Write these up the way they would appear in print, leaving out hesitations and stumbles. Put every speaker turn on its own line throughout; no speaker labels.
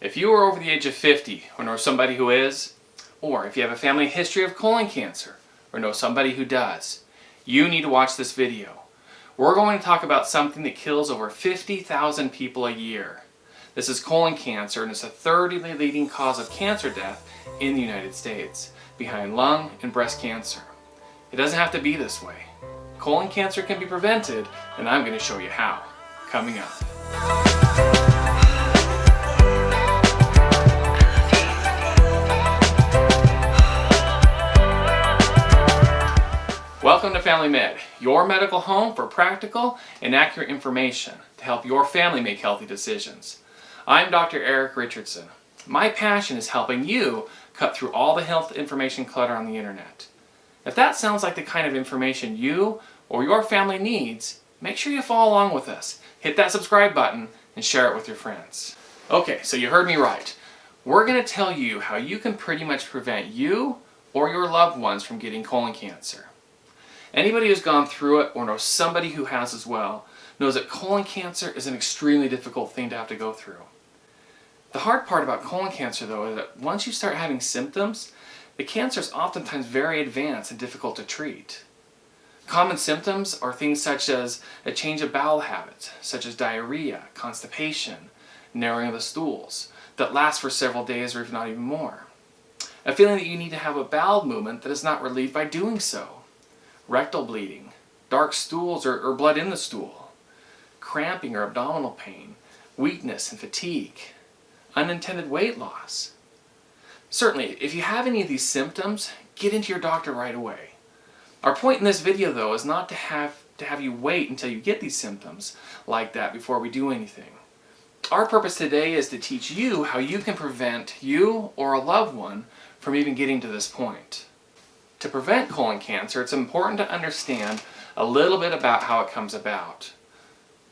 If you are over the age of 50 or know somebody who is, or if you have a family history of colon cancer or know somebody who does, you need to watch this video. We're going to talk about something that kills over 50,000 people a year. This is colon cancer, and it's the third leading cause of cancer death in the United States, behind lung and breast cancer. It doesn't have to be this way. Colon cancer can be prevented, and I'm going to show you how. Coming up. Welcome to Family Med, your medical home for practical and accurate information to help your family make healthy decisions. I'm Dr. Eric Richardson. My passion is helping you cut through all the health information clutter on the internet. If that sounds like the kind of information you or your family needs, make sure you follow along with us. Hit that subscribe button and share it with your friends. Okay, so you heard me right. We're going to tell you how you can pretty much prevent you or your loved ones from getting colon cancer. Anybody who's gone through it or knows somebody who has as well knows that colon cancer is an extremely difficult thing to have to go through. The hard part about colon cancer, though, is that once you start having symptoms, the cancer is oftentimes very advanced and difficult to treat. Common symptoms are things such as a change of bowel habits, such as diarrhea, constipation, narrowing of the stools, that lasts for several days or if not even more. A feeling that you need to have a bowel movement that is not relieved by doing so. Rectal bleeding, dark stools or blood in the stool, cramping or abdominal pain, weakness and fatigue, unintended weight loss. Certainly, if you have any of these symptoms, get into your doctor right away. Our point in this video, though, is not to have you wait until you get these symptoms like that before we do anything. Our purpose today is to teach you how you can prevent you or a loved one from even getting to this point. To prevent colon cancer, it's important to understand a little bit about how it comes about.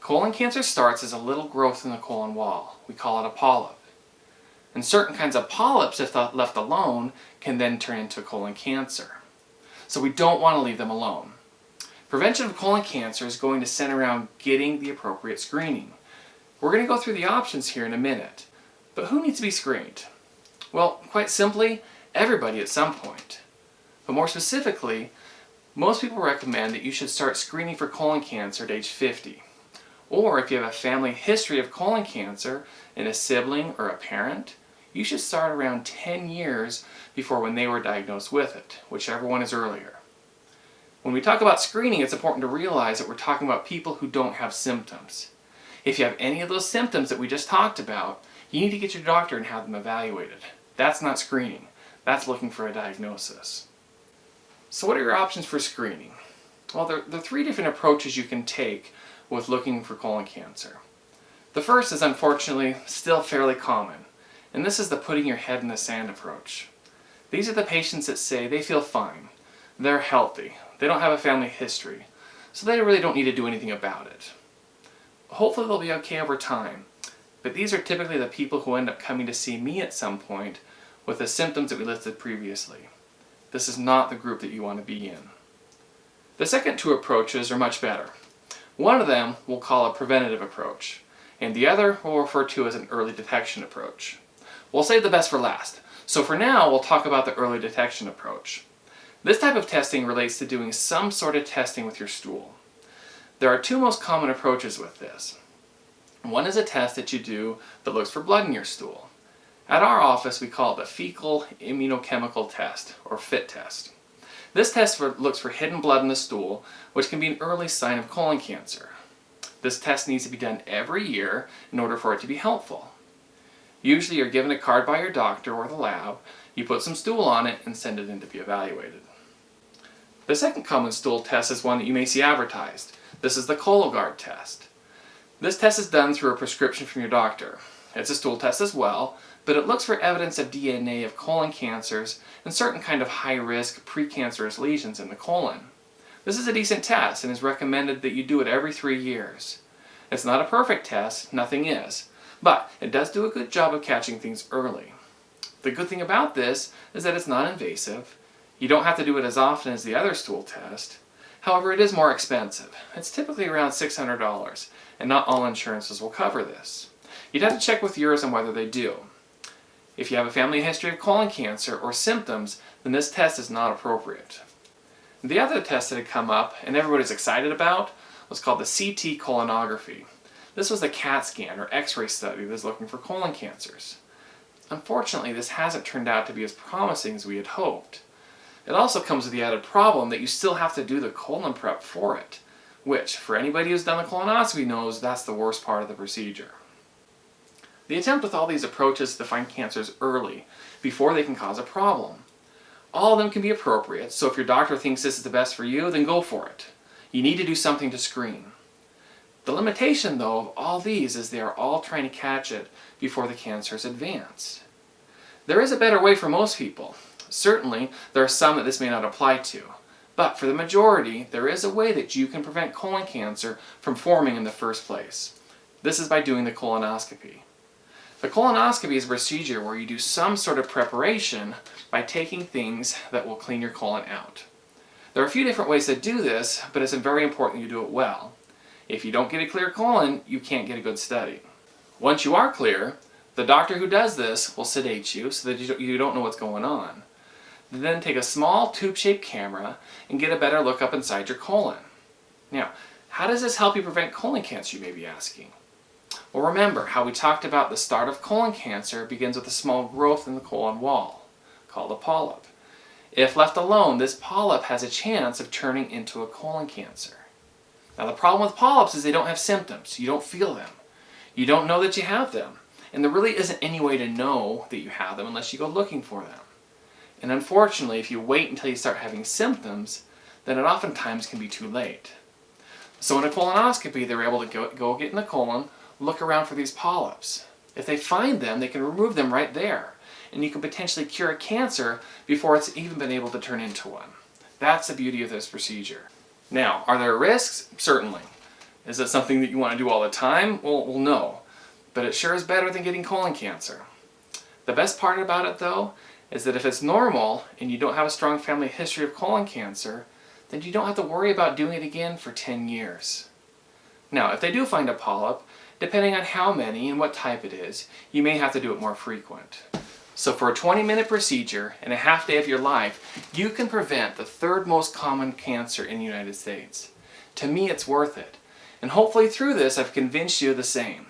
Colon cancer starts as a little growth in the colon wall. We call it a polyp. And certain kinds of polyps, if left alone, can then turn into colon cancer. So we don't want to leave them alone. Prevention of colon cancer is going to center around getting the appropriate screening. We're going to go through the options here in a minute. But who needs to be screened? Well, quite simply, everybody at some point. But more specifically, most people recommend that you should start screening for colon cancer at age 50. Or if you have a family history of colon cancer in a sibling or a parent, you should start around 10 years before when they were diagnosed with it, whichever one is earlier. When we talk about screening, it's important to realize that we're talking about people who don't have symptoms. If you have any of those symptoms that we just talked about, you need to get your doctor and have them evaluated. That's not screening. That's looking for a diagnosis. So what are your options for screening? Well, there are three different approaches you can take with looking for colon cancer. The first is unfortunately still fairly common, and this is the putting your head in the sand approach. These are the patients that say they feel fine, they're healthy, they don't have a family history, so they really don't need to do anything about it. Hopefully they'll be okay over time, but these are typically the people who end up coming to see me at some point with the symptoms that we listed previously. This is not the group that you want to be in. The second two approaches are much better. One of them we'll call a preventative approach, and the other we'll refer to as an early detection approach. We'll save the best for last, so for now we'll talk about the early detection approach. This type of testing relates to doing some sort of testing with your stool. There are two most common approaches with this. One is a test that you do that looks for blood in your stool. At our office we call it the Fecal Immunochemical test, or FIT test. This test looks for hidden blood in the stool, which can be an early sign of colon cancer. This test needs to be done every year in order for it to be helpful. Usually you're given a card by your doctor or the lab, you put some stool on it and send it in to be evaluated. The second common stool test is one that you may see advertised. This is the Cologuard Test. This test is done through a prescription from your doctor. It's a stool test as well, but it looks for evidence of DNA of colon cancers and certain kind of high-risk precancerous lesions in the colon. This is a decent test and is recommended that you do it every 3 years. It's not a perfect test, nothing is, but it does do a good job of catching things early. The good thing about this is that it's not invasive. You don't have to do it as often as the other stool test. However, it is more expensive. It's typically around $600, and not all insurances will cover this. You'd have to check with yours on whether they do. If you have a family history of colon cancer or symptoms, then this test is not appropriate. The other test that had come up and everybody's excited about was called the Ct Colonography. This was a CAT scan or X-ray study that was looking for colon cancers. Unfortunately, this hasn't turned out to be as promising as we had hoped. It also comes with the added problem that you still have to do the colon prep for it, which, for anybody who's done a colonoscopy knows, that's the worst part of the procedure. The attempt with all these approaches is to find cancers early, before they can cause a problem. All of them can be appropriate, so if your doctor thinks this is the best for you, then go for it. You need to do something to screen. The limitation, though, of all these is they are all trying to catch it before the cancers advance. There is a better way for most people. Certainly, there are some that this may not apply to. But for the majority, there is a way that you can prevent colon cancer from forming in the first place. This is by doing the colonoscopy. The colonoscopy is a procedure where you do some sort of preparation by taking things that will clean your colon out. There are a few different ways to do this, but it's very important you do it well. If you don't get a clear colon, you can't get a good study. Once you are clear, the doctor who does this will sedate you so that you don't know what's going on. Then take a small tube-shaped camera and get a better look up inside your colon. Now, how does this help you prevent colon cancer, you may be asking? Well, remember how we talked about the start of colon cancer begins with a small growth in the colon wall, called a polyp. If left alone, this polyp has a chance of turning into a colon cancer. Now, the problem with polyps is they don't have symptoms. You don't feel them. You don't know that you have them. And there really isn't any way to know that you have them unless you go looking for them. And unfortunately, if you wait until you start having symptoms, then it oftentimes can be too late. So in a colonoscopy, they're able to go get in the colon, look around for these polyps. If they find them, they can remove them right there. And you can potentially cure a cancer before it's even been able to turn into one. That's the beauty of this procedure. Now, are there risks? Certainly. Is it something that you want to do all the time? Well, no. But it sure is better than getting colon cancer. The best part about it, though, is that if it's normal and you don't have a strong family history of colon cancer, then you don't have to worry about doing it again for 10 years. Now, if they do find a polyp, depending on how many and what type it is, you may have to do it more frequent. So for a 20-minute procedure and a half day of your life, you can prevent the third most common cancer in the United States. To me, it's worth it. And hopefully through this, I've convinced you the same.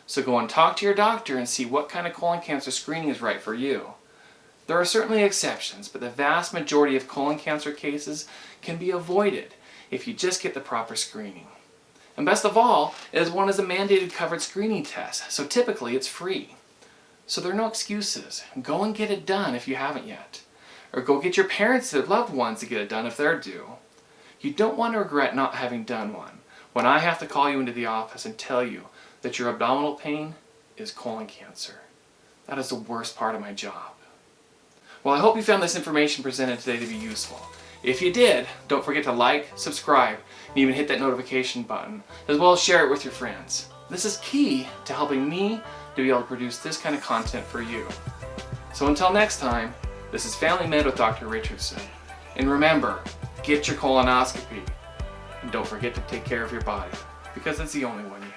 So go and talk to your doctor and see what kind of colon cancer screening is right for you. There are certainly exceptions, but the vast majority of colon cancer cases can be avoided if you just get the proper screening. And best of all, one is a mandated covered screening test, so typically it's free. So there are no excuses. Go and get it done if you haven't yet. Or go get your parents or loved ones to get it done if they're due. You don't want to regret not having done one when I have to call you into the office and tell you that your abdominal pain is colon cancer. That is the worst part of my job. Well, I hope you found this information presented today to be useful. If you did, don't forget to like, subscribe, and even hit that notification button, as well as share it with your friends. This is key to helping me to be able to produce this kind of content for you. So until next time, this is Family Med with Dr. Richardson. And remember, get your colonoscopy. And don't forget to take care of your body, because it's the only one you